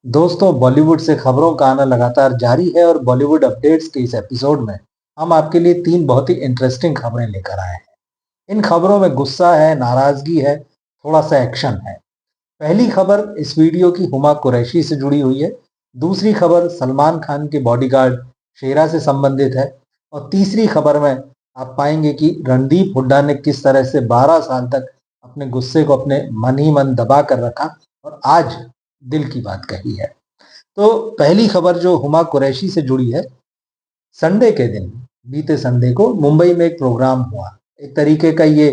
दोस्तों, बॉलीवुड से खबरों का आना लगातार जारी है और बॉलीवुड अपडेट्स के इस एपिसोड में हम आपके लिए 3 बहुत ही इंटरेस्टिंग खबरें लेकर आए हैं। इन खबरों में गुस्सा है, नाराजगी है, थोड़ा-सा एक्शन है। पहली खबर इस वीडियो की हुमा कुरैशी से जुड़ी हुई है। दूसरी खबर सलमान खान के बॉडीगार्ड शेरा से संबंधित है और तीसरी खबर में आप पाएँगे कि रणदीप हुड्डा ने किस तरह से 12 साल तक अपने गुस्से को अपने मन ही मन दबा कर रखा और आज दिल की बात कही है। तो पहली खबर जो हुमा कुरैशी से जुड़ी है, संडे के दिन, बीते संडे को मुंबई में एक प्रोग्राम हुआ। एक तरीके का ये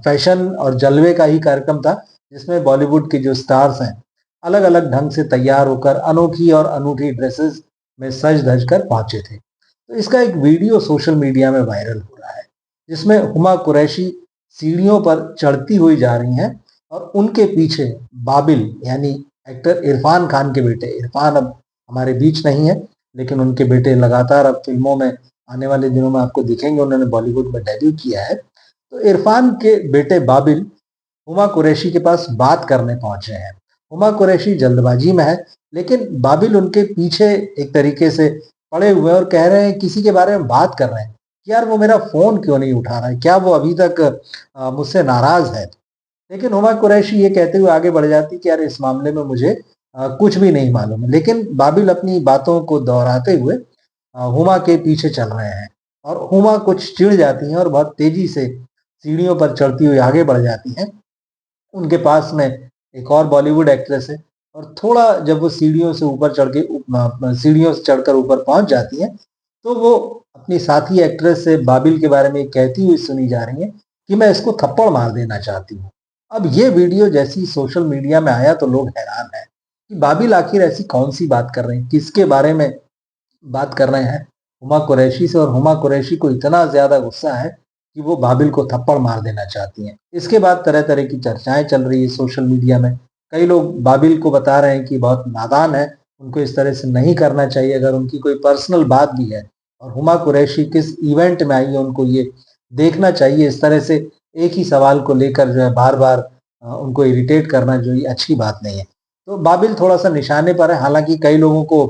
फैशन और जलवे का ही कार्यक्रम था, जिसमें बॉलीवुड के जो स्टार्स हैं, अलग-अलग ढंग से तैयार होकर अनोखी और अनूठी ड्रेसेस में सज-धज कर पहुंचे थे। तो इसका एक वीडियो सोशल मीडिया में वायरल हो रहा है, जिसमें हुमा कुरैशी सीढ़ियों पर चढ़ती हुई जा रही हैं और उनके पीछे बाबिल यानी एक्टर इरफान खान के बेटे, इरफान अब हमारे बीच नहीं है, लेकिन उनके बेटे लगातार अब फ़िल्मों में आने वाले दिनों में आपको दिखेंगे, उन्होंने बॉलीवुड में डेब्यू किया है। तो इरफान के बेटे बाबिल हुमा कुरैशी के पास बात करने पहुँचे हैं। हुमा कुरैशी जल्दबाजी में है, लेकिन बाबिल उनके पीछे एक तरीके से पड़े हुए हैं और कह रहे हैं, किसी के बारे में बात कर रहे हैं कि यार वो मेरा फ़ोन क्यों नहीं उठा रहा है? क्या वो अभी तक मुझसे नाराज़ है? लेकिन हुमा कुरैशी ये कहते हुए आगे बढ़ जाती कि यार इस मामले में मुझे कुछ भी नहीं मालूम है। लेकिन बाबिल अपनी बातों को दोहराते हुए हुमा के पीछे चल रहे हैं और हुमा कुछ चिढ़ जाती हैं और बहुत तेजी से सीढ़ियों पर चढ़ती हुई आगे बढ़ जाती हैं। उनके पास में एक और बॉलीवुड एक्ट्रेस है और थोड़ा जब वो सीढ़ियों से ऊपर चढ़ के सीढ़ियों से चढ़कर ऊपर पहुंच जाती हैं, तो वो अपनी साथी एक्ट्रेस से बाबिल के बारे में कहती हुई सुनी जा रही हैं कि मैं इसको थप्पड़ मार देना चाहती हूँ। अब ये वीडियो जैसे ही सोशल मीडिया में आया तो लोग हैरान हैं कि बाबिल आखिर ऐसी कौन सी बात कर रहे हैं, किसके बारे में बात कर रहे हैं हुमा कुरैशी से, और हुमा कुरैशी को इतना ज़्यादा गुस्सा है कि वो बाबिल को थप्पड़ मार देना चाहती हैं। इसके बाद तरह-तरह की चर्चाएँ चल रही है सोशल मीडिया में। कई लोग बाबिल को बता रहे हैं कि बहुत नादान है, उनको इस तरह से नहीं करना चाहिए। अगर उनकी कोई पर्सनल बात भी है और हुमा कुरैशी किस इवेंट में आई है, उनको ये देखना चाहिए। इस तरह से एक ही सवाल को लेकर जो है बार-बार उनको इरिटेट करना जो ये अच्छी बात नहीं है। तो बाबिल थोड़ा-सा निशाने पर है, हालाँकि कई लोगों को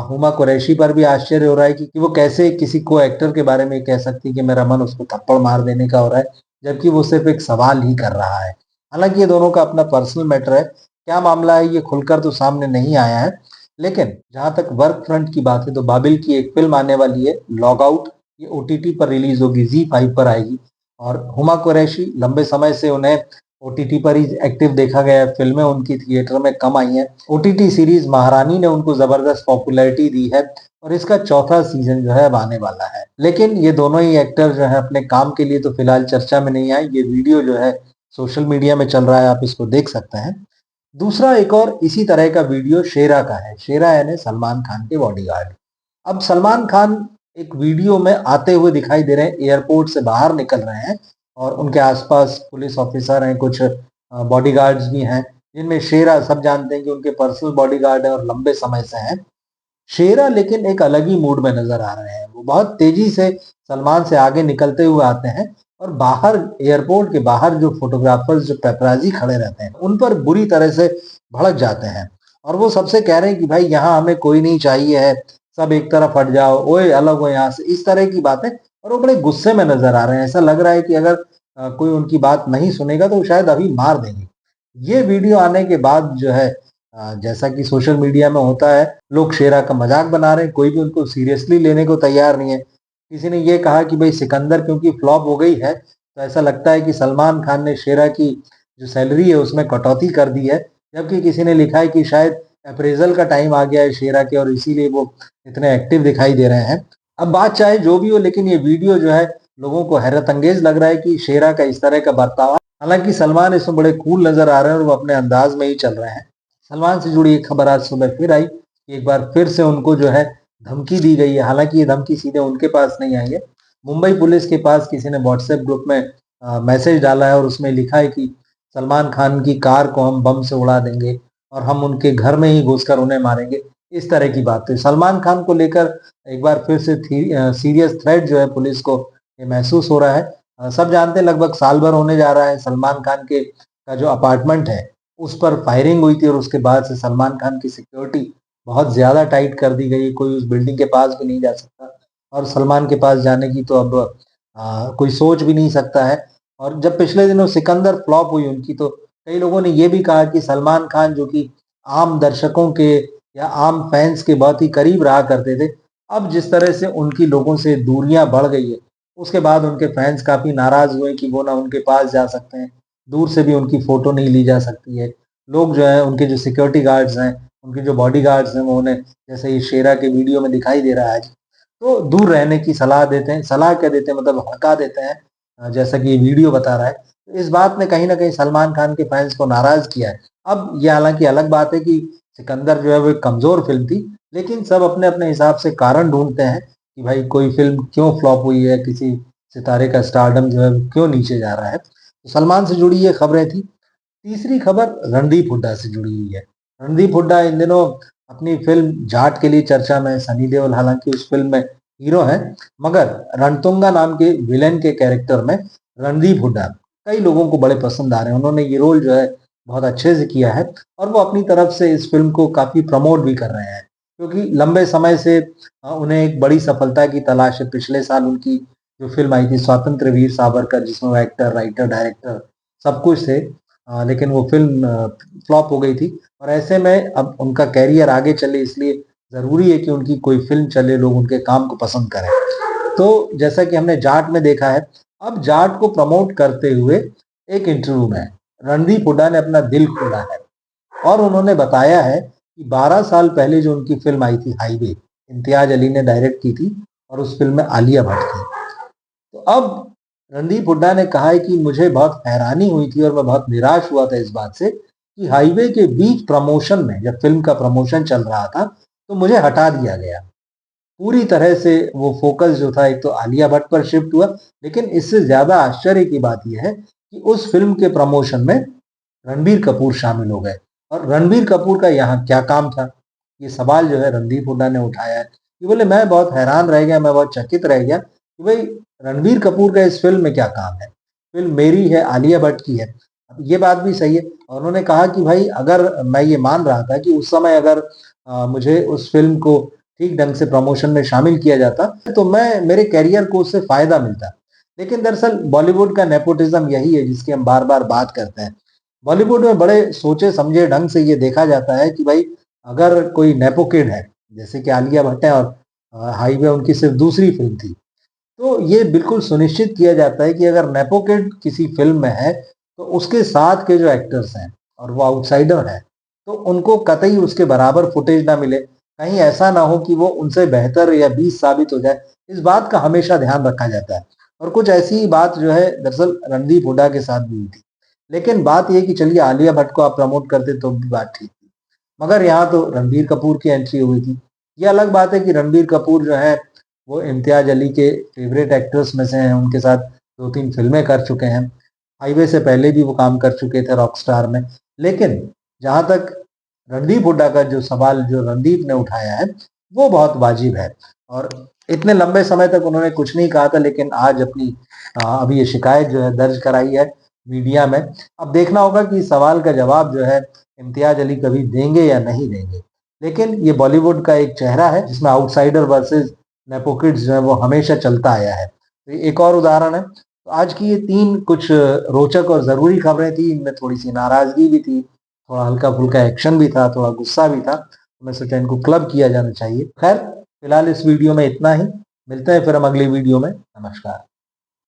हुमा कुरैशी पर भी आश्चर्य हो रहा है कि वो कैसे किसी को एक्टर के बारे में कह सकती है कि मेरा मन उसको थप्पड़ मार देने का हो रहा है, जबकि वो सिर्फ एक सवाल ही कर रहा है। हालाँकि ये दोनों का अपना पर्सनल मैटर है, क्या मामला है ये खुलकर तो सामने नहीं आया है। लेकिन जहाँ तक वर्क फ्रंट की बात है तो बाबिल की एक फ़िल्म आने वाली है लॉग आउट, ये ओटीटी पर रिलीज़ होगी, ज़ी5 पर आएगी और हुमा कुरैशी लंबे समय से उन्हें ओटीटी पर ही एक्टिव देखा गया है, फ़िल्में उनकी थिएटर में कम आई हैं। ओटीटी सीरीज़ महारानी ने उनको ज़बरदस्त पॉपुलैरिटी दी है और इसका चौथा सीज़न जो है अब आने वाला है। लेकिन ये दोनों ही एक्टर जो है अपने काम के लिए तो फिलहाल चर्चा में नहीं आए। ये वीडियो जो है सोशल मीडिया में चल रहा है, आप इसको देख सकते हैं। दूसरा एक और इसी तरह का वीडियो शेरा का है। शेरा यानी सलमान खान के बॉडीगार्ड। अब सलमान खान एक वीडियो में आते हुए दिखाई दे रहे हैं, एयरपोर्ट से बाहर निकल रहे हैं और उनके आसपास पुलिस ऑफिसर हैं, कुछ बॉडीगार्ड्स भी हैं, जिनमें शेरा सब जानते हैं कि उनके पर्सनल बॉडीगार्ड हैं और लंबे समय से हैं। शेरा लेकिन एक अलग ही मूड में नजर आ रहे हैं। वो बहुत तेजी से सलमान से आगे निकलते हुए आते हैं और बाहर एयरपोर्ट के बाहर जो फोटोग्राफर्स, जो पेपराजी खड़े रहते हैं, उन पर बुरी तरह से भड़क जाते हैं और वो सबसे कह रहे हैं कि भाई यहाँ हमें कोई नहीं चाहिए है, सब एक तरफ हट जाओ, ओए अलग हो यहाँ से, इस तरह की बातें। और वो बड़े गुस्से में नजर आ रहे हैं। ऐसा लग रहा है कि अगर कोई उनकी बात नहीं सुनेगा तो वो शायद अभी मार देंगे। ये वीडियो आने के बाद जो है जैसा कि सोशल मीडिया में होता है, लोग शेरा का मजाक बना रहे हैं, कोई भी उनको सीरियसली लेने को तैयार नहीं है। किसी ने ये कहा कि भाई सिकंदर क्योंकि फ्लॉप हो गई है, तो ऐसा लगता है कि सलमान खान ने शेरा की जो सैलरी है उसमें कटौती कर दी है। जबकि किसी ने लिखा है कि शायद अप्रेजल का टाइम आ गया है शेरा के और इसीलिए वो इतने एक्टिव दिखाई दे रहे हैं। अब बात चाहे जो भी हो, लेकिन ये वीडियो जो है लोगों को हैरत अंगेज लग रहा है कि शेरा का इस तरह का बर्ताव। हालांकि सलमान इसमें बड़े कूल नजर आ रहे हैं और वो अपने अंदाज में ही चल रहे हैं। सलमान से जुड़ी एक खबर आज सुबह फिर आई कि एक बार फिर से उनको जो है धमकी दी गई है। हालांकि ये धमकी सीधे उनके पास नहीं आई है, मुंबई पुलिस के पास किसी ने व्हाट्सएप ग्रुप में मैसेज डाला है और उसमें लिखा है कि सलमान खान की कार को हम बम से उड़ा देंगे और हम उनके घर में ही घुसकर उन्हें मारेंगे। इस तरह की बातें सलमान खान को लेकर एक बार फिर से सीरियस थ्रेट जो है पुलिस को ये महसूस हो रहा है। सब जानते हैं लगभग साल भर होने जा रहा है सलमान खान के का जो अपार्टमेंट है उस पर फायरिंग हुई थी और उसके बाद से सलमान खान की सिक्योरिटी बहुत ज़्यादा टाइट कर दी गई, कोई उस बिल्डिंग के पास भी नहीं जा सकता और सलमान के पास जाने की तो अब कोई सोच भी नहीं सकता है। और जब पिछले दिनों सिकंदर फ्लॉप हुई उनकी, तो कई लोगों ने ये भी कहा कि सलमान खान जो कि आम दर्शकों के या आम फैन्स के बहुत ही करीब रहा करते थे, अब जिस तरह से उनकी लोगों से दूरियां बढ़ गई है, उसके बाद उनके फैन्स काफ़ी नाराज़ हुए कि वो ना उनके पास जा सकते हैं, दूर से भी उनकी फ़ोटो नहीं ली जा सकती है। लोग जो है उनके जो सिक्योरिटी गार्ड्स हैं, उनके जो बॉडीगार्ड्स हैं, वो उन्हें जैसे ये शेरा के वीडियो में दिखाई दे रहा है आज, तो दूर रहने की सलाह देते हैं। सलाह क्या देते हैं, मतलब हका देते हैं, जैसा कि ये वीडियो बता रहा है। तो इस बात ने कहीं न कहीं सलमान खान के फैन्स को नाराज़ किया है। अब ये हालाँकि अलग बात है कि सिकंदर जो है वो एक कमज़ोर फ़िल्म थी, लेकिन सब अपने-अपने हिसाब से कारण ढूँढते हैं कि भाई कोई फ़िल्म क्यों फ्लॉप हुई है, किसी सितारे का स्टारडम जो है वो क्यों नीचे जा रहा है। तो सलमान से जुड़ी ये खबरें थी। तीसरी खबर रणदीप हुड्डा से जुड़ी हुई है। रणदीप हुड्डा इन दिनों अपनी फ़िल्म जाट के लिए चर्चा में है। सनी देओल हालाँकि उस फ़िल्म में हीरो हैं, मगर रणतुंगा नाम के विलेन के कैरेक्टर में रणदीप हुड्डा कई लोगों को बड़े पसंद आ रहे हैं। उन्होंने ये रोल जो है बहुत अच्छे से किया है और वो अपनी तरफ से इस फ़िल्म को काफ़ी प्रमोट भी कर रहे हैं, क्योंकि लंबे समय से उन्हें एक बड़ी सफलता की तलाश है। पिछले साल उनकी जो फ़िल्म आई थी स्वतंत्र वीर सावरकर, जिसमें वो एक्टर, राइटर, डायरेक्टर सब कुछ थे, लेकिन वो फ़िल्म फ्लॉप हो गई थी और ऐसे में अब उनका करियर आगे चले, इसलिए ज़रूरी है कि उनकी कोई फ़िल्म चले, लोग उनके काम को पसंद करें। तो जैसा कि हमने जाट में देखा है, अब जाट को प्रमोट करते हुए एक इंटरव्यू में रणदीप हुड्डा ने अपना दिल खोला है और उन्होंने बताया है कि 12 साल पहले जो उनकी फ़िल्म आई थी हाईवे, इम्तियाज़ अली ने डायरेक्ट की थी और उस फ़िल्म में आलिया भट्ट थी। तो अब रणदीप हुड्डा ने कहा है कि मुझे बहुत हैरानी हुई थी और मैं बहुत निराश हुआ था इस बात से कि हाईवे के बीच प्रमोशन में, जब फ़िल्म का प्रमोशन चल रहा था, तो मुझे हटा दिया गया। पूरी तरह से वो फ़ोकस जो था एक तो आलिया भट्ट पर शिफ्ट हुआ, लेकिन इससे ज़्यादा आश्चर्य की बात ये है कि उस फ़िल्म के प्रमोशन में रणबीर कपूर शामिल हो गए और रणबीर कपूर का यहाँ क्या काम था? ये सवाल जो है रणदीप हुड्डा ने उठाया है। ये बोले मैं बहुत हैरान रह गया, मैं बहुत चकित रह गया कि भई रणबीर कपूर का इस फ़िल्म में क्या काम है? फ़िल्म मेरी है, आलिया भट्ट की है। अब ये बात भी सही है और उन्होंने कहा कि भाई अगर मैं ये मान रहा था कि उस समय अगर मुझे उस फ़िल्म को ठीक ढंग से प्रमोशन में शामिल किया जाता, तो मैं मेरे करियर को उससे फ़ायदा मिलता। लेकिन दरअसल बॉलीवुड का नेपोटिज़्म यही है जिसकी हम बार-बार बात करते हैं। बॉलीवुड में बड़े सोचे-समझे ढंग से ये देखा जाता है कि भाई अगर कोई नेपो किड है, जैसे कि आलिया भट्ट है और हाईवे उनकी सिर्फ़ दूसरी फ़िल्म थी। तो ये बिल्कुल सुनिश्चित किया जाता है कि अगर नेपो किड किसी फ़िल्म में है, तो उसके साथ के जो एक्टर्स हैं और वो आउटसाइडर हैं, तो उनको कतई उसके बराबर फुटेज ना मिले। कहीं ऐसा ना हो कि वो उनसे बेहतर या 20 साबित हो जाए, इस बात का हमेशा ध्यान रखा जाता है। और कुछ ऐसी ही बात जो है दरअसल रणदीप हुड्डा के साथ भी हुई थी। लेकिन बात ये है कि चलिए आलिया भट्ट को आप प्रमोट करते तो भी बात ठीक थी। मगर यहाँ तो रणबीर कपूर की एंट्री हुई थी। ये अलग बात है कि रणबीर कपूर जो है वो इम्तियाज़ अली के फ़ेवरेट एक्टर्स में से हैं, उनके साथ 2-3 फ़िल्में कर चुके हैं। हाईवे से पहले भी वो काम कर चुके थे रॉकस्टार में। लेकिन जहाँ तक रणदीप हुड्डा का जो सवाल जो रणदीप ने उठाया है, वो बहुत वाजिब है और इतने लंबे समय तक उन्होंने कुछ नहीं कहा था, लेकिन आज अपनी अभी ये शिकायत जो है दर्ज कराई है मीडिया में। अब देखना होगा कि इस सवाल का जवाब जो है इम्तियाज़ अली कभी देंगे या नहीं देंगे। लेकिन ये बॉलीवुड का एक चेहरा है जिसमें आउटसाइडर वर्सेस नेपो किड्स जो है वो हमेशा चलता आया है। तो ये एक और उदाहरण है। तो आज की ये 3 कुछ रोचक और ज़रूरी खबरें थी, इनमें थोड़ी-सी नाराज़गी भी थी, थोड़ा हल्का-फुल्का एक्शन भी था, थोड़ा गुस्सा भी था। तो मैं सोचा इनको क्लब किया जाना चाहिए। ख़ैर, फिलहाल इस वीडियो में इतना ही। मिलते हैं फिर हम अगली वीडियो में। नमस्कार।